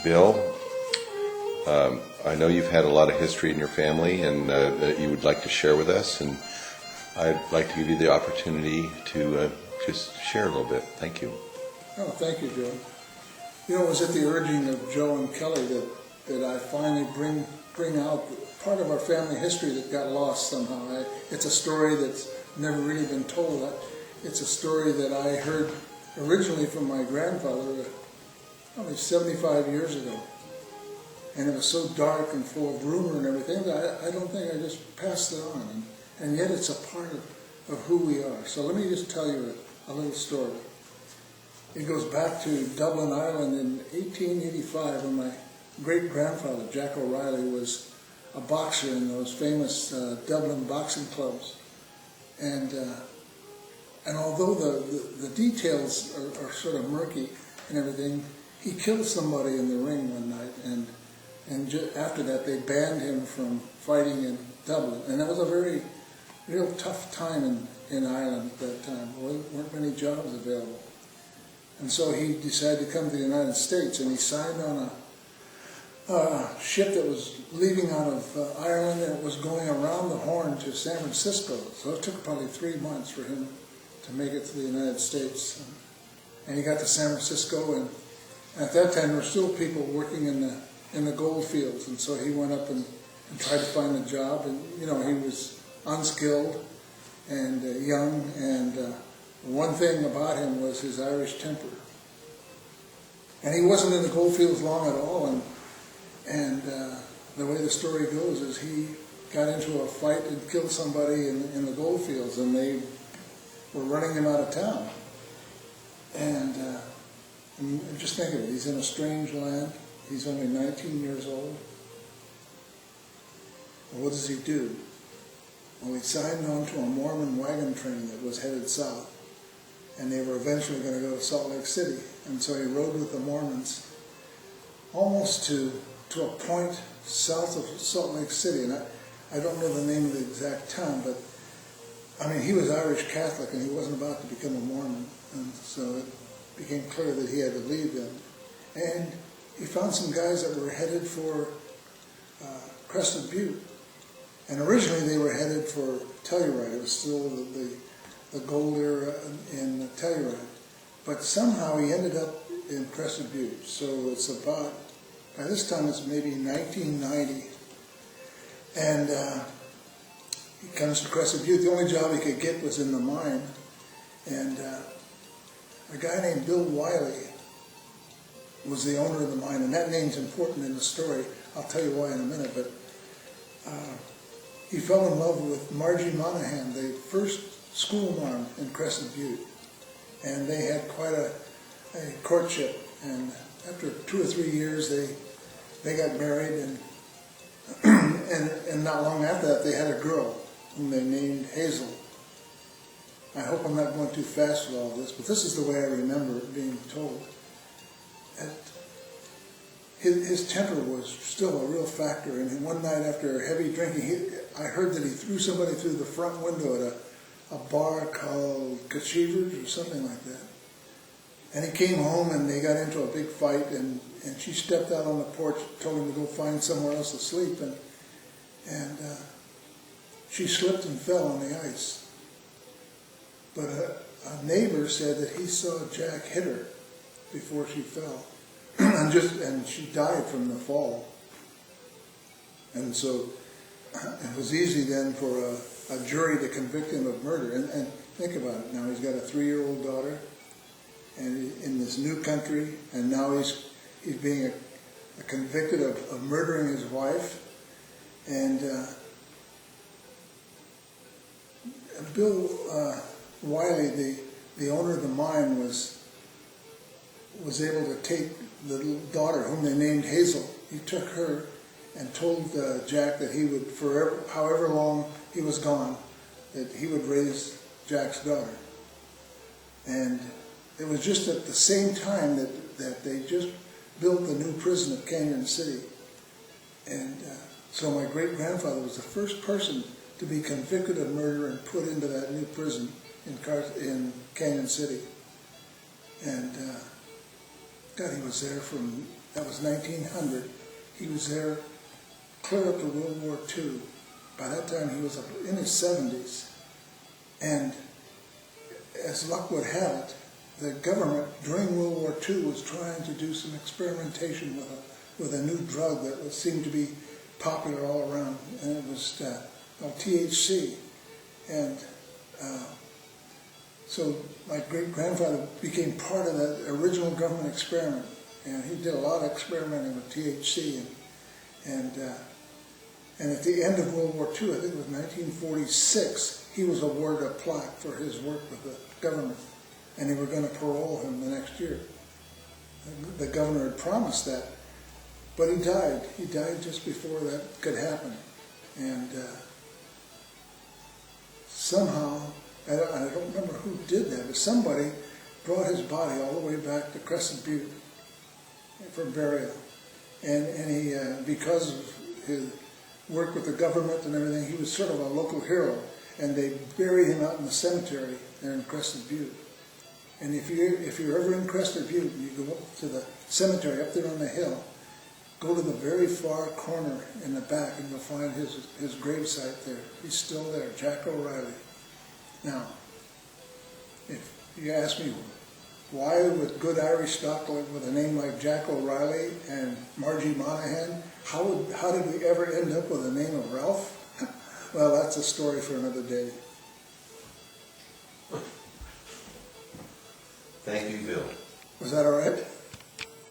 Bill, I know you've had a lot of history in your family and that you would like to share with us, and I'd like to give you the opportunity to just share a little bit. Thank you. Oh, thank you, Joe. You know, it was at the urging of Joe and Kelly that I finally bring out part of our family history that got lost somehow. It's a story that's never really been told. It's a story that I heard originally from my grandfather probably 75 years ago. And it was so dark and full of rumor and everything that I don't think I just passed it on. And yet it's a part of who we are. So let me just tell you a little story. It goes back to Dublin, Ireland in 1885 when my great-grandfather, Jack O'Reilly, was a boxer in those famous Dublin boxing clubs. And although the details are sort of murky and everything, he killed somebody in the ring one night, and after that they banned him from fighting in Dublin. And that was a very real tough time in Ireland at that time. There weren't many jobs available. And so he decided to come to the United States, and he signed on a ship that was leaving out of Ireland, and it was going around the Horn to San Francisco. So it took probably 3 months for him to make it to the United States. And he got to San Francisco, and at that time there were still people working in the gold fields, and so he went up and tried to find a job. And you know, he was unskilled and young, and one thing about him was his Irish temper. And he wasn't in the gold fields long at all, and the way the story goes is he got into a fight and killed somebody in the gold fields, and they were running him out of town. And just think of it, he's in a strange land, he's only 19 years old. And what does he do? Well, he signed on to a Mormon wagon train that was headed south, and they were eventually going to go to Salt Lake City. And so he rode with the Mormons almost to a point south of Salt Lake City. And I don't know the name of the exact town, but I mean, he was Irish Catholic and he wasn't about to become a Mormon. And so it became clear that he had to leave them. And he found some guys that were headed for Crested Butte. And originally they were headed for Telluride. It was still the gold era in Telluride. But somehow he ended up in Crested Butte. So it's about, by this time it's maybe 1990. And he comes to Crested Butte. The only job he could get was in the mine. And a guy named Bill Wiley was the owner of the mine. And that name's important in the story. I'll tell you why in a minute. But he fell in love with Margie Monahan, the first schoolmarm in Crested Butte. And they had quite a courtship. And after 2 or 3 years, they got married. And not long after that, they had a girl whom they named Hazel. I hope I'm not going too fast with all this, but this is the way I remember it being told. His temper was still a real factor, and one night after heavy drinking, I heard that he threw somebody through the front window at a bar called Kachivers or something like that. And he came home and they got into a big fight, and she stepped out on the porch, told him to go find somewhere else to sleep, and she slipped and fell on the ice. But a neighbor said that he saw Jack hit her before she fell. and she died from the fall. And so it was easy then for a jury to convict him of murder. And think about it now, he's got a 3-year-old daughter, and in this new country, and now he's being convicted of murdering his wife. And Bill Wiley, the owner of the mine, was able to take the little daughter, whom they named Hazel. He took her and told Jack that he would, forever, however long he was gone, that he would raise Jack's daughter. And it was just at the same time that they just built the new prison at Canyon City. And so my great-grandfather was the first person to be convicted of murder and put into that new prison in Canyon City. And God, he was there from That was 1900. He was there clear up to World War II. By that time, he was in his 70s. And as luck would have it, the government during World War II was trying to do some experimentation with a new drug that seemed to be popular all around, and it was THC. And so my great-grandfather became part of that original government experiment, and he did a lot of experimenting with THC. And at the end of World War II, I think it was 1946, he was awarded a plaque for his work with the government, and they were going to parole him the next year. The governor had promised that, but he died. He died just before that could happen. And somehow, I don't remember who did that, but somebody brought his body all the way back to Crescent Butte for burial. And he, because of his work with the government and everything, he was sort of a local hero. And they buried him out in the cemetery there in Crescent Butte. And if you're ever in Crescent Butte, you go up to the cemetery up there on the hill, go to the very far corner in the back, and you'll find his gravesite there. He's still there, Jack O'Reilly. Now, if you ask me, why with good Irish stock with a name like Jack O'Reilly and Margie Monaghan, how did we ever end up with the name of Ralph? Well, that's a story for another day. Thank you, Bill. Was that all right?